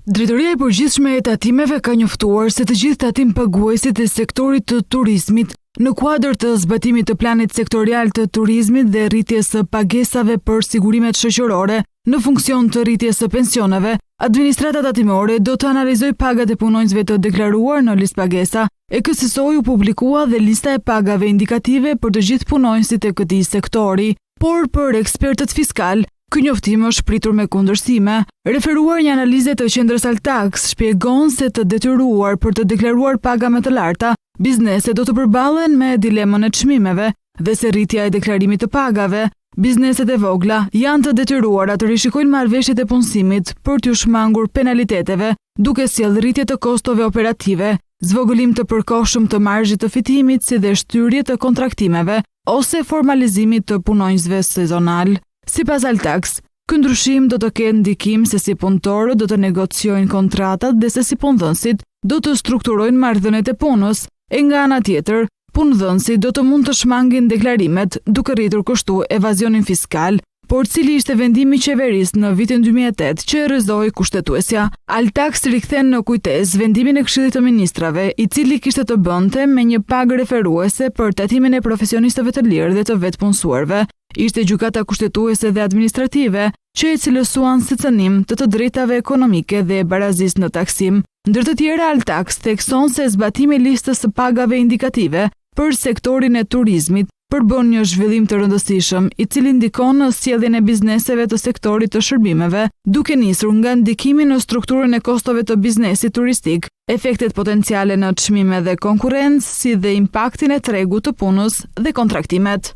Drejtoria e Përgjithshme e Tatimeve ka njoftuar se të gjithë tatim paguesit e sektorit të turizmit në kuadër të zbatimit të planit sektorial të turizmit dhe rritjes së pagesave për sigurimet shoqërore në funksion të rritjes së pensioneve, administrata tatimore do të analizoj pagat e punonjësve të deklaruar në listë pagesa. E kësaj u publikua dhe lista e pagave indikative për të gjithë punonjësit e këtij sektori, por për ekspertët fiskal ky njoftim është pritur me kundërsime. Referuar një analize të qendrës Altax shpjegon se të detyruar për të deklaruar paga më të larta, bizneset do të përballen me dilemën e çmimeve dhe se rritja e deklarimit të pagave. Bizneset e vogla janë të detyruara të rishikojnë marrëveshjet e punësimit për t'u shmangur penaliteteve, duke sjellë rritje të kostove operative, zvogëlim të përkohshëm të marzhit të fitimit, si dhe shtyrje të kontraktimeve ose formalizimit të punonjësve sezonal. Sipas Altax, ky ndryshim do të ketë ndikim se si punëtorët do të negociojnë kontratat dhe se si punëdhënësit do të strukturojnë marrëdhëniet e punës. E nga ana tjetër, punëdhënësit do të mund të shmangin deklarimet duke rritur kështu evazionin fiskal, por cili ishte vendimi i qeverisë në vitin 2008 që e rrëzoi kushtetuesja. Altax rikthen në kujtesë vendimin e Këshillit të Ministrave, i cili kishte të bënte me një pagë referuese për tatimin e profesionistëve të lirë dhe të vetpunësuarve. Ishte gjykata kushtetuese dhe administrative që e cilësuan si cënim të drejtave ekonomike dhe barazisë në taksim. Ndër të tjera, Altax thekson se zbatimi i listës së pagave indikative për sektorin e turizmit përbën një zhvillim të rëndësishëm, i cili ndikon në sjelljen e bizneseve të sektorit të shërbimeve, duke nisur nga ndikimi në strukturën e kostove të biznesit turistik, efektet potenciale në çmime dhe konkurrencë, si dhe impaktin e tregut të punës dhe kontraktimet.